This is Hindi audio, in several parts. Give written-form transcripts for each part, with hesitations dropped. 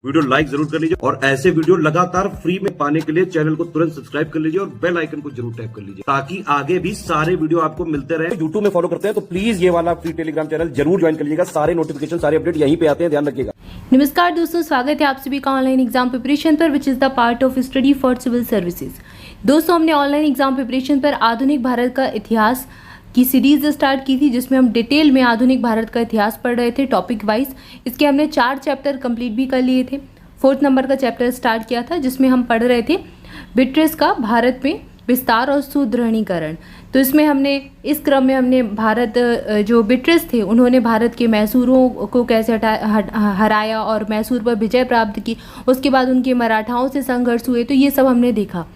वीडियो लाइक जरूर कर लीजिए और ऐसे वीडियो लगातार फ्री में पाने के लिए चैनल को तुरंत सब्सक्राइब कर लीजिए और बेल आइकन को जरूर टैप कर लीजिए ताकि आगे भी सारे वीडियो आपको मिलते रहे। यूट्यूब में फॉलो करते हैं तो प्लीज ये वाला फ्री टेलीग्राम चैनल जरूर ज्वाइन कर लीजिएगा। सारे नोटिफिकेशन सारे अपडेट यहीं पे आते हैं, ध्यान रखिएगा। नमस्कार दोस्तों, स्वागत है आप सभी का ऑनलाइन एग्जाम प्रिपरेशन पर which is the part of study for civil services. दोस्तों, हमने ऑनलाइन एग्जाम प्रिपरेशन पर आधुनिक भारत का इतिहास की सीरीज स्टार्ट की थी जिसमें हम डिटेल में आधुनिक भारत का इतिहास पढ़ रहे थे टॉपिक वाइज। इसके हमने 4 चैप्टर कंप्लीट भी कर लिए थे। 4th नंबर का चैप्टर स्टार्ट किया था जिसमें हम पढ़ रहे थे ब्रिटिश का भारत में विस्तार और सुदृढ़ीकरण। तो इसमें हमने इस क्रम में हमने भारत जो ब्रिटिश थे उन्होंने भारत के मैसूरों को कैसे हराया और मैसूर पर विजय प्राप्त की। उसके बाद उनके मराठाओं से संघर्ष हुए, तो ये सब हमने देखा।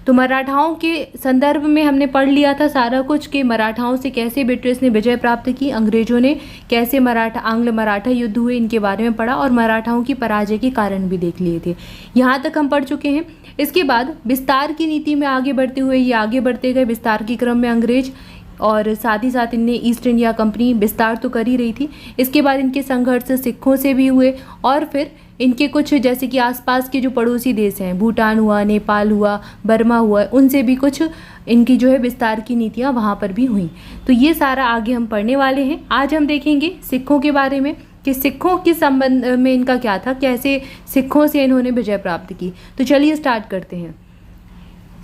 तो मराठाओं के संदर्भ में हमने पढ़ लिया था सारा कुछ कि मराठाओं से कैसे ब्रिटिश ने विजय प्राप्त की, अंग्रेजों ने कैसे आंग्ल मराठा युद्ध हुए, इनके बारे में पढ़ा और मराठाओं की पराजय के कारण भी देख लिए थे। यहाँ तक हम पढ़ चुके हैं। इसके बाद विस्तार की नीति में आगे बढ़ते हुए ये आगे बढ़ते गए विस्तार के क्रम में अंग्रेज, और साथ ही साथ इनने ईस्ट इंडिया कंपनी विस्तार तो कर ही रही थी। इसके बाद इनके संघर्ष सिखों से भी हुए और फिर इनके कुछ जैसे कि आसपास के जो पड़ोसी देश हैं, भूटान हुआ, नेपाल हुआ, बर्मा हुआ, उनसे भी कुछ इनकी जो है विस्तार की नीतियाँ वहाँ पर भी हुई। तो ये सारा आगे हम पढ़ने वाले हैं। आज हम देखेंगे सिखों के बारे में कि सिखों के संबंध में इनका क्या था, कैसे सिखों से इन्होंने विजय प्राप्त की। तो चलिए स्टार्ट करते हैं।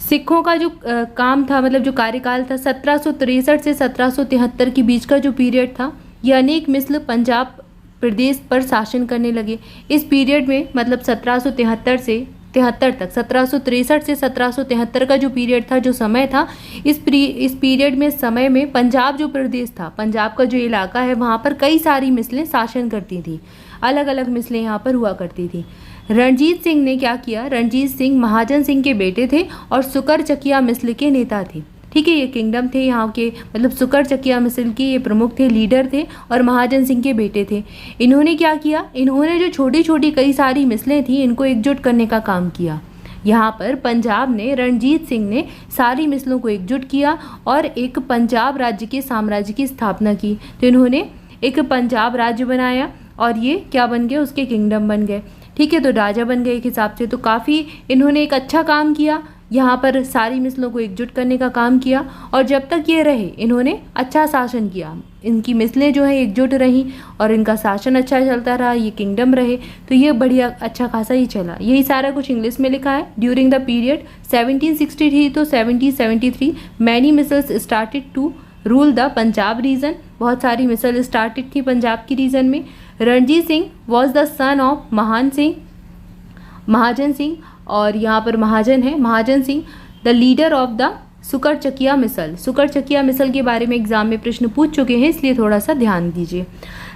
सिखों का जो काम था, मतलब जो कार्यकाल था 1763 से 1773 के बीच का जो पीरियड था, ये अनेक मिस्र पंजाब प्रदेश पर शासन करने लगे। इस पीरियड में मतलब 1773 से 73 तक, 1763 से 1773 का जो पीरियड था, जो समय था, इस पीरियड में समय में पंजाब जो प्रदेश था, पंजाब का जो इलाका है, वहाँ पर कई सारी मिसलें शासन करती थी। अलग अलग मिसलें यहाँ पर हुआ करती थी। रणजीत सिंह ने क्या किया, रणजीत सिंह महाजन सिंह के बेटे थे और सुकर चकिया मिसल के नेता थे। ठीक है, ये किंगडम थे यहाँ के, मतलब सुकर चकिया मिसल के ये प्रमुख थे, लीडर थे और महाजन सिंह के बेटे थे। इन्होंने क्या किया, इन्होंने जो छोटी छोटी कई सारी मिसलें थी इनको एकजुट करने का काम किया। यहाँ पर पंजाब ने, रणजीत सिंह ने सारी मिसलों को एकजुट किया और एक पंजाब राज्य के साम्राज्य की स्थापना की। तो इन्होंने एक पंजाब राज्य बनाया और ये क्या बन गए, उसके किंगडम बन गए। ठीक है, तो राजा बन गए एक हिसाब से। तो काफ़ी इन्होंने एक अच्छा काम किया, यहाँ पर सारी मिसलों को एकजुट करने का काम किया और जब तक ये रहे इन्होंने अच्छा शासन किया। इनकी मिसलें जो है एकजुट रहीं और इनका शासन अच्छा चलता रहा, ये किंगडम रहे, तो ये बढ़िया अच्छा खासा ही चला। यही सारा कुछ इंग्लिश में लिखा है। ड्यूरिंग द पीरियड 1763 तो 1773 many misls started to rule the Punjab region. बहुत सारी मिसल स्टार्टेड थी पंजाब की रीजन में। Ranjit Singh was the son of Mahajan Singh, और यहाँ पर महाजन है Mahajan Singh, the leader of the Sukerchakia मिसल। सुकर चकिया मिसल के बारे में एग्जाम में प्रश्न पूछ चुके हैं, इसलिए थोड़ा सा ध्यान दीजिए।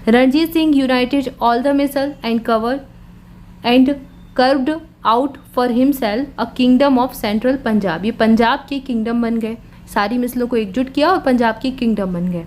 Ranjit Singh united all the misl and carved out for himself a kingdom of central Punjab. ये पंजाब के किंगडम बन गए, सारी मिसलों को एकजुट किया और पंजाब के किंगडम बन गए।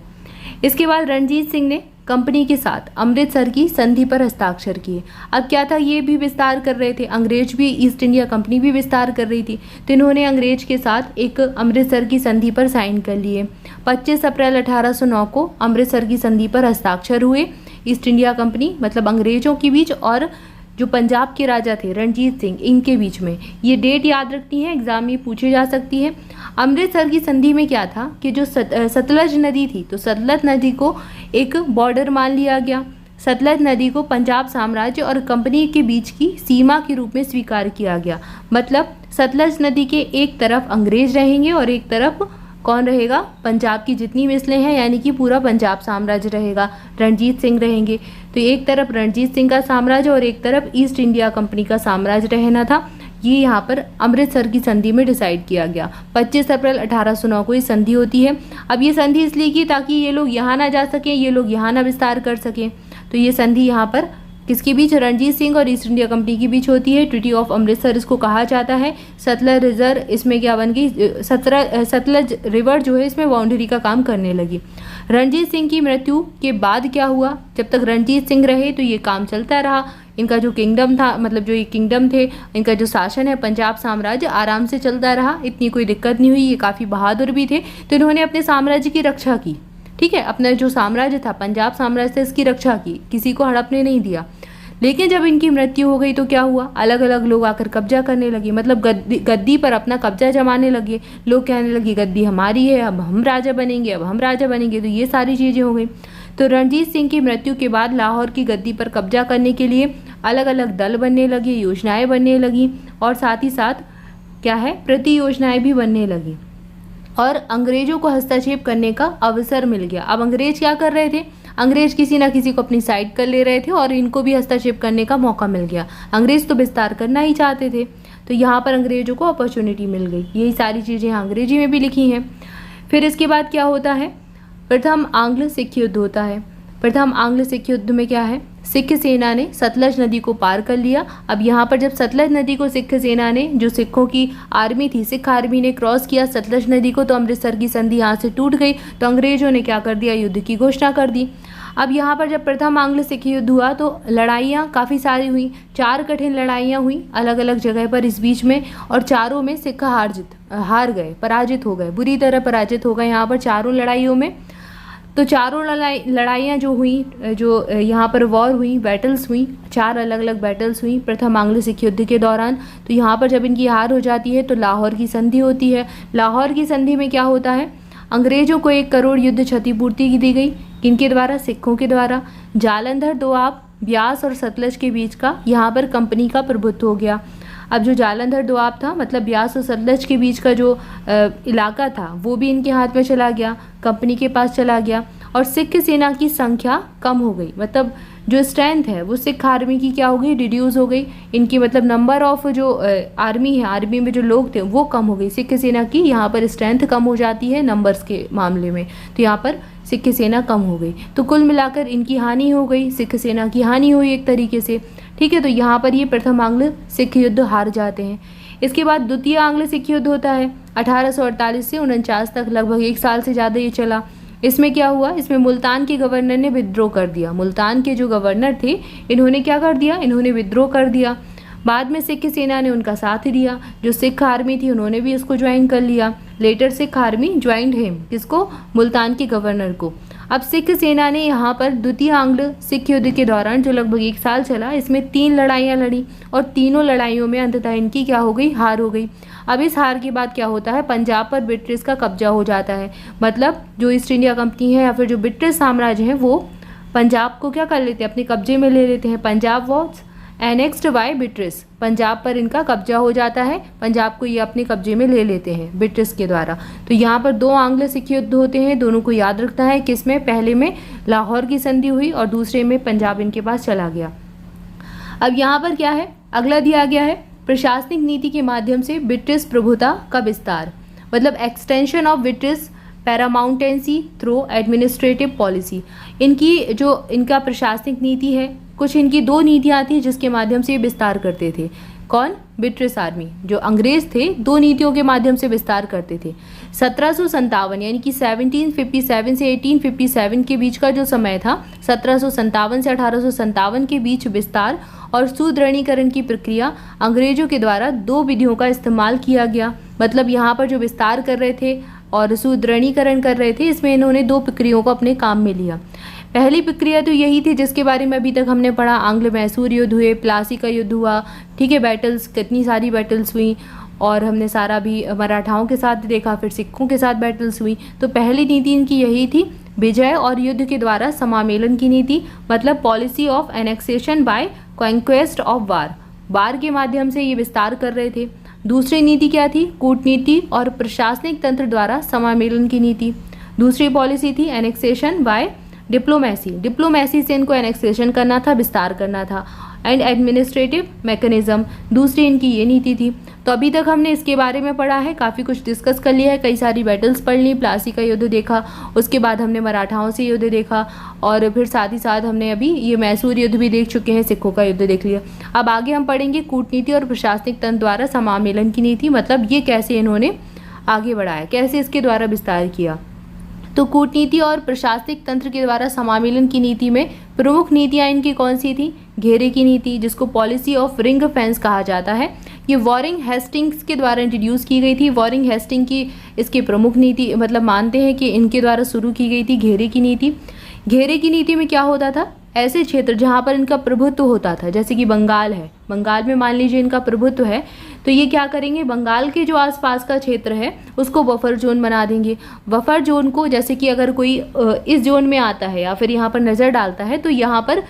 इसके बाद रणजीत सिंह ने कंपनी के साथ अमृतसर की संधि पर हस्ताक्षर किए। अब क्या था, ये भी विस्तार कर रहे थे, अंग्रेज भी, ईस्ट इंडिया कंपनी भी विस्तार कर रही थी, तो इन्होंने अंग्रेज के साथ एक अमृतसर की संधि पर साइन कर लिए। 25 अप्रैल 1809 को अमृतसर की संधि पर हस्ताक्षर हुए ईस्ट इंडिया कंपनी मतलब अंग्रेजों के बीच और जो पंजाब के राजा थे रणजीत सिंह, इनके बीच में। ये डेट याद रखनी है, एग्जाम में पूछी जा सकती है। अमृतसर की संधि में क्या था कि जो सतलज नदी थी, तो सतलज नदी को एक बॉर्डर मान लिया गया। सतलज नदी को पंजाब साम्राज्य और कंपनी के बीच की सीमा के रूप में स्वीकार किया गया। मतलब सतलज नदी के एक तरफ अंग्रेज रहेंगे और एक तरफ कौन रहेगा, पंजाब की जितनी मिसलें हैं, यानी कि पूरा पंजाब साम्राज्य रहेगा, रणजीत सिंह रहेंगे। तो एक तरफ रणजीत सिंह का साम्राज्य और एक तरफ ईस्ट इंडिया कंपनी का साम्राज्य रहना था। ये यहाँ पर अमृतसर की संधि में डिसाइड किया गया। 25 अप्रैल 1809 को ये संधि होती है। अब ये संधि इसलिए की ताकि ये लोग यहाँ ना जा सकें, ये लोग यहाँ ना विस्तार कर सकें। तो ये संधि यहाँ पर किसके बीच, रणजीत सिंह और ईस्ट इंडिया कंपनी के बीच होती है। ट्रीटी ऑफ अमृतसर इसको कहा जाता है। सतलज रिजर्व इसमें क्या बन गई, सतलज रिवर जो है इसमें बाउंड्री का काम करने लगी। रणजीत सिंह की मृत्यु के बाद क्या हुआ, जब तक रणजीत सिंह रहे तो ये काम चलता रहा। इनका जो किंगडम था, मतलब जो ये किंगडम थे, इनका जो शासन है पंजाब साम्राज्य आराम से चलता रहा, इतनी कोई दिक्कत नहीं हुई। ये काफ़ी बहादुर भी थे, तो इन्होंने अपने साम्राज्य की रक्षा की। ठीक है, अपना जो साम्राज्य था पंजाब साम्राज्य से इसकी रक्षा की, किसी को हड़पने नहीं दिया। लेकिन जब इनकी मृत्यु हो गई तो क्या हुआ, अलग अलग लोग आकर कब्जा करने लगे, मतलब गद्दी पर अपना कब्जा जमाने लगे। लोग कहने लगे गद्दी हमारी है, अब हम राजा बनेंगे, अब हम राजा बनेंगे। तो ये सारी चीज़ें हो गई। तो रणजीत सिंह की मृत्यु के बाद लाहौर की गद्दी पर कब्जा करने के लिए अलग अलग दल बनने लगे, योजनाएं बनने लगी, और साथ ही साथ क्या है, प्रति योजनाएं भी बनने लगी, और अंग्रेजों को हस्तक्षेप करने का अवसर मिल गया। अब अंग्रेज क्या कर रहे थे, अंग्रेज किसी ना किसी को अपनी साइड कर ले रहे थे और इनको भी हस्तक्षेप करने का मौका मिल गया। अंग्रेज तो विस्तार करना ही चाहते थे, तो यहाँ पर अंग्रेजों को अपॉर्चुनिटी मिल गई। यही सारी चीज़ें अंग्रेजी में भी लिखी हैं। फिर इसके बाद क्या होता है, प्रथम आंग्ल सिख युद्ध होता है। प्रथम आंग्ल सिख युद्ध में क्या है, सिख सेना ने सतलज नदी को पार कर लिया। अब यहाँ पर जब सतलज नदी को सिख सेना ने, जो सिखों की आर्मी थी, सिख आर्मी ने क्रॉस किया सतलज नदी को, तो अमृतसर की संधि यहाँ से टूट गई। तो अंग्रेजों ने क्या कर दिया, युद्ध की घोषणा कर दी। अब यहाँ पर जब प्रथम आंग्ल सिख युद्ध हुआ तो लड़ाइयाँ काफ़ी सारी हुई, 4 कठिन लड़ाइयाँ हुई अलग अलग जगह पर इस बीच में, और चारों में सिख हार गए, पराजित हो गए, बुरी तरह पराजित हो गए यहाँ पर चारों लड़ाइयों में। तो चारों लड़ाइयाँ जो हुई, जो यहाँ पर वॉर हुई, बैटल्स हुई, 4 अलग अलग बैटल्स हुई प्रथम आंग्ल सिख युद्ध के दौरान। तो यहाँ पर जब इनकी हार हो जाती है तो लाहौर की संधि होती है। लाहौर की संधि में क्या होता है, अंग्रेजों को 1 करोड़ युद्ध क्षतिपूर्ति दी गई, किनके द्वारा, सिखों के द्वारा। जालंधर दोआब, ब्यास और सतलज के बीच का यहाँ पर कंपनी का प्रभुत्व हो गया। अब जो जालंधर दोआब था, मतलब ब्यास और सतलज के बीच का जो इलाका था, वो भी इनके हाथ में चला गया, कंपनी के पास चला गया। और सिख सेना की संख्या कम हो गई, मतलब जो स्ट्रेंथ है वो सिख आर्मी की क्या हो गई, रिड्यूस हो गई। इनकी मतलब नंबर ऑफ जो आर्मी है, आर्मी में जो लोग थे वो कम हो गई। सिख सेना की यहाँ पर स्ट्रेंथ कम हो जाती है नंबर्स के मामले में, तो यहाँ पर सिख सेना कम हो गई। तो कुल मिलाकर इनकी हानि हो गई, सिख सेना की हानि हुई एक तरीके से। ठीक है, तो यहाँ पर ये प्रथम आंग्ल सिख युद्ध हार जाते हैं। इसके बाद द्वितीय आंग्ल सिख युद्ध होता है 1848 से 49 तक, लगभग 1 साल से ज़्यादा ये चला। इसमें क्या हुआ, इसमें मुल्तान के गवर्नर ने विद्रोह कर दिया। मुल्तान के जो गवर्नर थे, इन्होंने क्या कर दिया, इन्होंने विद्रोह कर दिया। बाद में सिख सेना ने उनका साथ दिया, जो सिख आर्मी थी उन्होंने भी उसको ज्वाइन कर लिया। Later Sikh army joined him, किसको, मुल्तान के गवर्नर को। अब सिख सेना ने यहाँ पर द्वितीय आंग्ल सिख युद्ध के दौरान, जो लगभग 1 साल चला, इसमें 3 लड़ाइयाँ लड़ी, और तीनों लड़ाइयों में अंततः इनकी क्या हो गई, हार हो गई। अब इस हार के बाद क्या होता है, पंजाब पर ब्रिटिश का कब्जा हो जाता है। मतलब जो ईस्ट इंडिया कंपनी है या फिर जो ब्रिटिश साम्राज्य है, वो पंजाब को क्या कर लेते हैं, अपने कब्जे में ले लेते हैं। Punjab was annexed by British, Punjab पर इनका कब्जा हो जाता है, पंजाब को ये अपने कब्जे में ले लेते हैं ब्रिटिश के द्वारा। तो यहाँ पर 2 आंग्ल सिख युद्ध होते हैं, दोनों को याद रखना है। किसमें, पहले में लाहौर की संधि हुई और दूसरे में पंजाब इनके पास चला गया। अब यहाँ पर क्या है, अगला दिया गया है प्रशासनिक नीति के माध्यम से ब्रिटिश प्रभुता का विस्तार, मतलब extension of British paramountcy through administrative policy. इनका प्रशासनिक नीति है, कुछ इनकी 2 नीतियाँ थी जिसके माध्यम से ये विस्तार करते थे। कौन, ब्रिटिश आर्मी, जो अंग्रेज थे, 2 नीतियों के माध्यम से विस्तार करते थे। 1757 यानी कि 1757 से 1857 के बीच का जो समय था, 1757 से 1857 के बीच विस्तार और सुदृढ़ीकरण की प्रक्रिया अंग्रेजों के द्वारा 2 विधियों का इस्तेमाल किया गया। मतलब यहाँ पर जो विस्तार कर रहे थे और सुदृढ़ीकरण कर रहे थे, इसमें इन्होंने 2 प्रक्रियाओं को अपने काम में लिया। पहली प्रक्रिया तो यही थी जिसके बारे में अभी तक हमने पढ़ा, आंग्ल मैसूर युद्ध हुए, प्लासी का युद्ध हुआ, ठीक है, बैटल्स, कितनी सारी बैटल्स हुई, और हमने सारा भी मराठाओं के साथ देखा, फिर सिखों के साथ बैटल्स हुई। तो पहली नीति इनकी यही थी, विजय और युद्ध के द्वारा समामेलन की नीति, मतलब policy of annexation by conquest of war के माध्यम से ये विस्तार कर रहे थे। दूसरी नीति क्या थी, कूटनीति और प्रशासनिक तंत्र द्वारा समामेलन की नीति। दूसरी पॉलिसी थी एनेक्सेशन बाय डिप्लोमेसी से इनको एनेक्सेशन करना था, विस्तार करना था। एंड एडमिनिस्ट्रेटिव मैकेनिज्म, दूसरी इनकी ये नीति थी। तो अभी तक हमने इसके बारे में पढ़ा है, काफ़ी कुछ डिस्कस कर लिया है, कई सारी बैटल्स पढ़ ली, प्लासी का युद्ध देखा, उसके बाद हमने मराठाओं से युद्ध देखा, और फिर साथ ही साथ हमने अभी ये मैसूर युद्ध भी देख चुके हैं, सिखों का युद्ध देख लिया। अब आगे हम पढ़ेंगे कूटनीति और प्रशासनिक तंत्र द्वारा समामेलन की नीति, मतलब ये कैसे इन्होंने आगे बढ़ाया, कैसे इसके द्वारा विस्तार किया। तो कूटनीति और प्रशासनिक तंत्र के द्वारा समामेलन की नीति में प्रमुख नीतियां इनकी कौन सी थी, घेरे की नीति, जिसको पॉलिसी ऑफ रिंग फेंस कहा जाता है, ये वॉरिंग हेस्टिंग्स के द्वारा इंट्रोड्यूस की गई थी। वॉरिंग हेस्टिंग की इसकी प्रमुख नीति, मतलब मानते हैं कि इनके द्वारा शुरू की गई थी घेरे की नीति। घेरे की नीति में क्या होता था, ऐसे क्षेत्र जहाँ पर इनका प्रभुत्व होता था, जैसे कि बंगाल है, बंगाल में मान लीजिए इनका प्रभुत्व है, तो ये क्या करेंगे, बंगाल के जो आसपास का क्षेत्र है उसको बफर जोन बना देंगे। बफर जोन को, जैसे कि अगर कोई इस जोन में आता है या फिर यहाँ पर नज़र डालता है तो यहाँ पर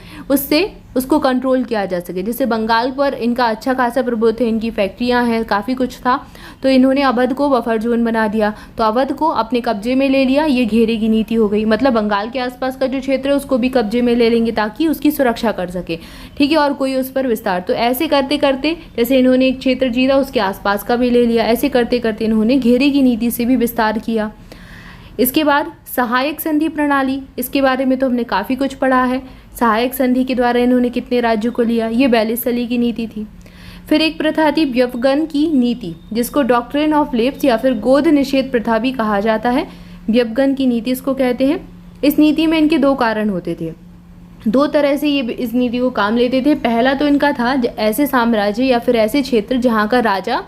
उसको कंट्रोल किया जा सके। जैसे बंगाल पर इनका अच्छा खासा प्रभुत्व है, इनकी फैक्ट्रियाँ हैं, काफ़ी कुछ था, तो इन्होंने अवध को बफर जोन बना दिया, तो अवध को अपने कब्जे में ले लिया। ये घेरे की नीति हो गई, मतलब बंगाल के आसपास का जो क्षेत्र है उसको भी कब्जे में ले लेंगे ताकि उसकी सुरक्षा कर सके, ठीक है, और कोई उस पर विस्तार। तो ऐसे करते करते, जैसे इन्होंने एक क्षेत्र जीता उसके आसपास का भी ले लिया, ऐसे करते करते इन्होंने घेरे की नीति से भी विस्तार किया। इसके बाद सहायक संधि प्रणाली, इसके बारे में तो हमने काफ़ी कुछ पढ़ा है। सहायक संधि के द्वारा इन्होंने कितने राज्यों को लिया, ये 42 सली की नीति थी। फिर एक प्रथा थी व्युत्पन्न की नीति, जिसको डॉक्ट्रिन ऑफ लेप्स या फिर गोद निषेध प्रथा भी कहा जाता है। व्युत्पन्न की नीति इसको कहते हैं। इस नीति में इनके दो कारण होते थे, दो तरह से ये इस नीति को काम लेते थे। पहला तो इनका था ऐसे साम्राज्य या फिर ऐसे क्षेत्र जहाँ का राजा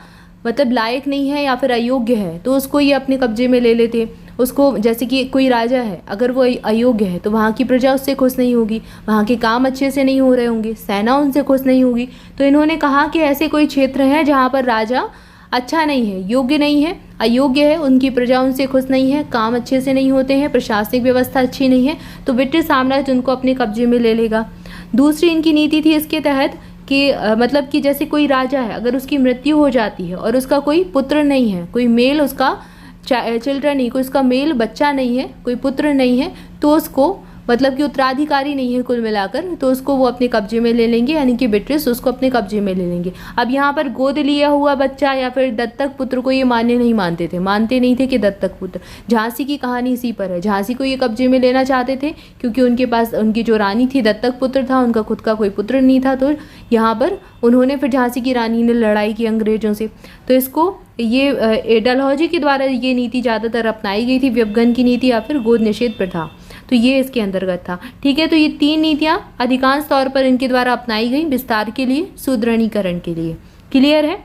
मतलब लायक नहीं है या फिर अयोग्य है, तो उसको ये अपने कब्जे में ले लेते। उसको, जैसे कि कोई राजा है, अगर वो अयोग्य है तो वहाँ की प्रजा उससे खुश नहीं होगी, वहाँ के काम अच्छे से नहीं हो रहे होंगे, सेना उनसे खुश नहीं होगी। तो इन्होंने कहा कि ऐसे कोई क्षेत्र हैं जहाँ पर राजा अच्छा नहीं है, योग्य नहीं है, अयोग्य है, उनकी प्रजा उनसे खुश नहीं है, काम अच्छे से नहीं होते हैं, प्रशासनिक व्यवस्था अच्छी नहीं है, तो ब्रिटिश साम्राज्य उनको अपने कब्जे में ले लेगा। दूसरी इनकी नीति थी इसके तहत कि मतलब कि जैसे कोई राजा है, अगर उसकी मृत्यु हो जाती है और उसका कोई पुत्र नहीं है, कोई मेल उसका चिल्ड्रन नहीं, कोई उसका मेल बच्चा नहीं है, कोई पुत्र नहीं है, तो उसको मतलब कि उत्तराधिकारी नहीं है कुल मिलाकर, तो उसको वो अपने कब्जे में ले लेंगे, यानी कि ब्रिटिश उसको अपने कब्जे में ले लेंगे। अब यहाँ पर गोद लिया हुआ बच्चा या फिर दत्तक पुत्र को ये मान्य नहीं मानते नहीं थे कि दत्तक पुत्र। झांसी की कहानी इसी पर है, झांसी को ये कब्जे में लेना चाहते थे क्योंकि उनके पास उनकी जो रानी थी दत्तक पुत्र था, उनका खुद का कोई पुत्र नहीं था, तो यहाँ पर उन्होंने फिर झांसी की रानी ने लड़ाई की अंग्रेजों से। तो इसको ये डलहौजी के द्वारा ये नीति ज़्यादातर अपनाई गई थी, व्युत्पन्न की नीति या फिर गोद निषेध प्रथा, तो ये इसके अंतर्गत था, ठीक है। तो ये तीन नीतियाँ अधिकांश तौर पर इनके द्वारा अपनाई गई विस्तार के लिए, सुदृढ़ीकरण के लिए। क्लियर है।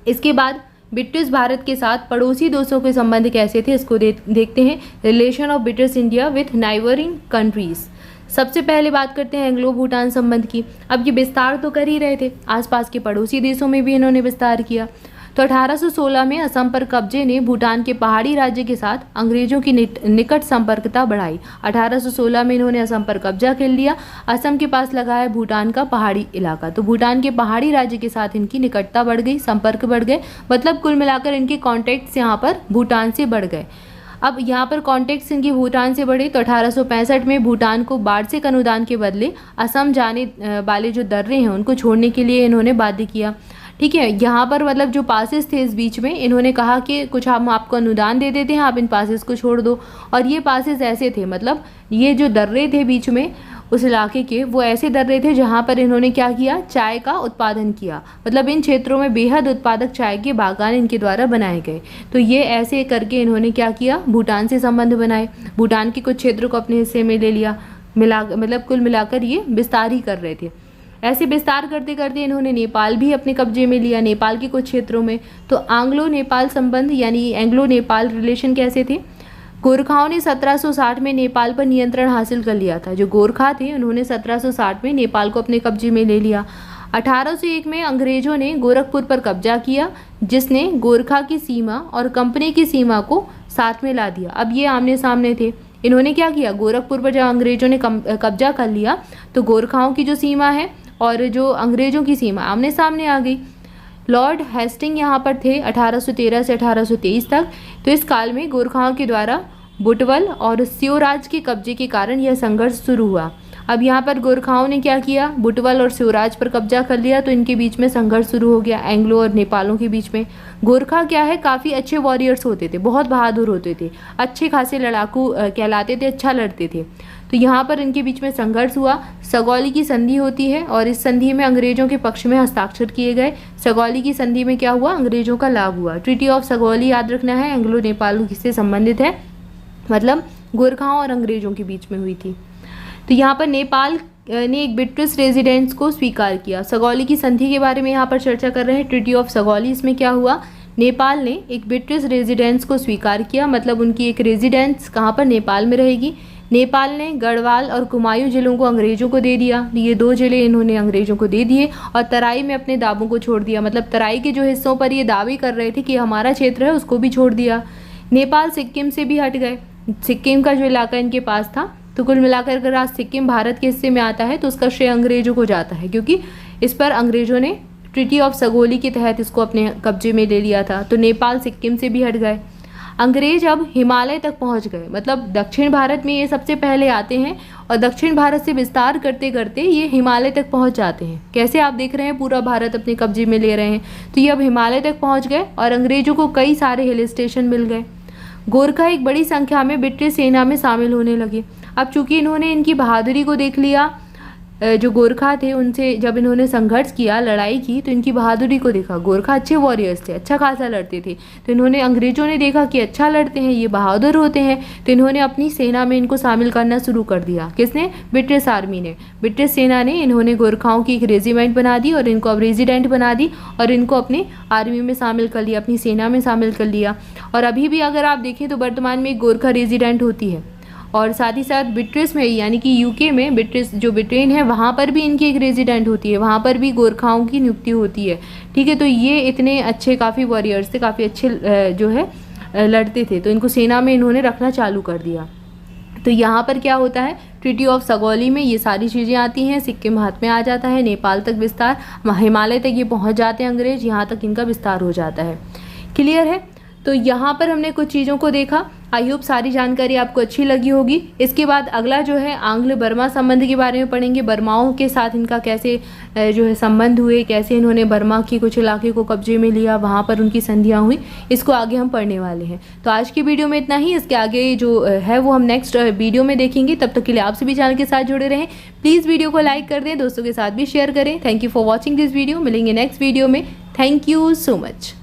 इसके बाद ब्रिटिश भारत के साथ पड़ोसी देशों के संबंध कैसे थे इसको देखते हैं। Relation of British India with neighbouring countries. सबसे पहले बात करते हैं एंग्लो भूटान संबंध की। अब ये विस्तार तो कर ही रहे थे, आसपास के पड़ोसी देशों में भी इन्होंने विस्तार किया। तो 1816 में असम पर कब्जे ने भूटान के पहाड़ी राज्य के साथ अंग्रेजों की निकट संपर्कता बढ़ाई। 1816 में इन्होंने असम पर कब्जा कर लिया। असम के पास लगा है भूटान का पहाड़ी इलाका, तो भूटान के पहाड़ी राज्य के साथ इनकी निकटता बढ़ गई, संपर्क बढ़ गए, मतलब कुल मिलाकर इनके कॉन्टैक्ट्स यहाँ पर भूटान से बढ़ गए। अब यहाँ पर कॉन्टैक्ट्स इनकी भूटान से बढ़े तो 1865 में भूटान को वार्षिक अनुदान के बदले असम जाने वाले जो दर्रे हैं उनको छोड़ने के लिए इन्होंने बाध्य किया, ठीक है। यहाँ पर मतलब जो पासेस थे इस बीच में इन्होंने कहा कि कुछ हम आपको अनुदान दे देते हैं, आप इन पासेस को छोड़ दो। और ये पासेस ऐसे थे, मतलब ये जो दर्रे थे बीच में उस इलाके के, वो ऐसे दर्रे थे जहाँ पर इन्होंने क्या किया, चाय का उत्पादन किया। मतलब इन क्षेत्रों में बेहद उत्पादक चाय के बागान इनके द्वारा बनाए गए। तो ये ऐसे करके इन्होंने क्या किया, भूटान से संबंध बनाए, भूटान के कुछ क्षेत्रों को अपने हिस्से में ले लिया, मतलब कुल मिलाकर ये विस्तार ही कर रहे थे। ऐसे विस्तार करते करते इन्होंने नेपाल भी अपने कब्जे में लिया, नेपाल के कुछ क्षेत्रों में। तो आंग्लो नेपाल संबंध यानी एंग्लो नेपाल रिलेशन कैसे थे। गोरखाओं ने 1760 में नेपाल पर नियंत्रण हासिल कर लिया था। जो गोरखा थे उन्होंने 1760 में नेपाल को अपने कब्जे में ले लिया। 1801 में अंग्रेजों ने गोरखपुर पर कब्जा किया, जिसने गोरखा की सीमा और कंपनी की सीमा को साथ में ला दिया। अब ये आमने सामने थे। इन्होंने क्या किया, गोरखपुर पर जब अंग्रेजों ने कब्जा कर लिया तो गोरखाओं की जो सीमा है और जो अंग्रेजों की सीमा आमने सामने आ गई। लॉर्ड हेस्टिंग यहाँ पर थे 1813 से 1823 तक। तो इस काल में गोरखाओं के द्वारा बुटवल और स्योराज के कब्जे के कारण यह संघर्ष शुरू हुआ। अब यहाँ पर गोरखाओं ने क्या किया, बुटवल और स्योराज पर कब्जा कर लिया, तो इनके बीच में संघर्ष शुरू हो गया एंग्लो और नेपालों के बीच में। गोरखा क्या है, काफ़ी अच्छे वॉरियर्स होते थे, बहुत बहादुर होते थे, अच्छे खासे लड़ाकू कहलाते थे, अच्छा लड़ते थे। तो यहाँ पर इनके बीच में संघर्ष हुआ। सगौली की संधि होती है और इस संधि में अंग्रेजों के पक्ष में हस्ताक्षर किए गए। सगौली की संधि में क्या हुआ, अंग्रेजों का लाभ हुआ। ट्रीटी ऑफ सगौली याद रखना है, एंग्लो नेपाल से संबंधित है, मतलब गोरखाओं और अंग्रेजों के बीच में हुई थी। तो यहाँ पर नेपाल ने एक ब्रिटिश रेजिडेंट्स को स्वीकार किया। सगौली की संधि के बारे में यहाँ पर चर्चा कर रहे हैं, ट्रीटी ऑफ सगौली। इसमें क्या हुआ, नेपाल ने एक ब्रिटिश रेजिडेंट्स को स्वीकार किया, मतलब उनकी एक रेजिडेंस कहाँ पर, नेपाल में रहेगी। नेपाल ने गढ़वाल और कुमायूं जिलों को अंग्रेजों को दे दिया। ये 2 जिले इन्होंने अंग्रेजों को दे दिए और तराई में अपने दावों को छोड़ दिया। मतलब तराई के जो हिस्सों पर ये दावे कर रहे थे कि हमारा क्षेत्र है, उसको भी छोड़ दिया। नेपाल सिक्किम से भी हट गए। सिक्किम का जो इलाका इनके पास था, तो कुल मिलाकर अगर आज सिक्किम भारत के हिस्से में आता है तो उसका श्रेय अंग्रेजों को जाता है, क्योंकि इस पर अंग्रेजों ने ट्रीटी ऑफ सगोली के तहत इसको अपने कब्जे में ले लिया था। तो नेपाल सिक्किम से भी हट गए। अंग्रेज अब हिमालय तक पहुंच गए। मतलब दक्षिण भारत में ये सबसे पहले आते हैं और दक्षिण भारत से विस्तार करते करते ये हिमालय तक पहुंच जाते हैं। कैसे आप देख रहे हैं, पूरा भारत अपने कब्जे में ले रहे हैं। तो ये अब हिमालय तक पहुंच गए और अंग्रेजों को कई सारे हिल स्टेशन मिल गए। गोरखा एक बड़ी संख्या में ब्रिटिश सेना में शामिल होने लगे। अब चूंकि इन्होंने इनकी बहादुरी को देख लिया, जो गोरखा थे उनसे जब इन्होंने संघर्ष किया, लड़ाई की, तो इनकी बहादुरी को देखा। गोरखा अच्छे वॉरियर्स थे, अच्छा खासा लड़ते थे। तो इन्होंने, अंग्रेजों ने देखा कि अच्छा लड़ते हैं, ये बहादुर होते हैं, तो इन्होंने अपनी सेना में इनको शामिल करना शुरू कर दिया। किसने? ब्रिटिश आर्मी ने, ब्रिटिश सेना ने इन्होंने गोरखाओं की एक रेजिमेंट बना दी और इनको अब रेजिडेंट बना दी और इनको अपनी आर्मी में शामिल कर लिया, अपनी सेना में शामिल कर लिया। और अभी भी अगर आप देखें तो वर्तमान में एक गोरखा रेजिडेंट होती है। और साथ ही साथ ब्रिटिश में, यानी कि यूके में, ब्रिटिश जो ब्रिटेन है वहाँ पर भी इनकी एक रेजिडेंट होती है, वहाँ पर भी गोरखाओं की नियुक्ति होती है। ठीक है, तो ये इतने अच्छे काफ़ी वॉरियर्स थे, काफ़ी अच्छे जो है लड़ते थे, तो इनको सेना में इन्होंने रखना चालू कर दिया। तो यहाँ पर क्या होता है, ट्रीटी ऑफ सगौली में ये सारी चीज़ें आती हैं। सिक्किम हाथ में आ जाता है, नेपाल तक विस्तार, हिमालय तक ये पहुँच जाते हैं अंग्रेज, यहाँ तक इनका विस्तार हो जाता है। क्लियर है? तो यहाँ पर हमने कुछ चीज़ों को देखा। आई होप सारी जानकारी आपको अच्छी लगी होगी। इसके बाद अगला जो है आंग्ल बर्मा संबंध के बारे में पढ़ेंगे। बर्माओं के साथ इनका कैसे जो है संबंध हुए, कैसे इन्होंने बर्मा की कुछ इलाके को कब्जे में लिया, वहाँ पर उनकी संधियाँ हुई, इसको आगे हम पढ़ने वाले हैं। तो आज की वीडियो में इतना ही। इसके आगे जो है वो हम नेक्स्ट वीडियो में देखेंगे। तब तक के लिए आप सभी चैनल के साथ जुड़े रहें। प्लीज़ वीडियो को लाइक कर दें, दोस्तों के साथ भी शेयर करें। Thank you for watching this video. मिलेंगे नेक्स्ट वीडियो में। Thank you so much.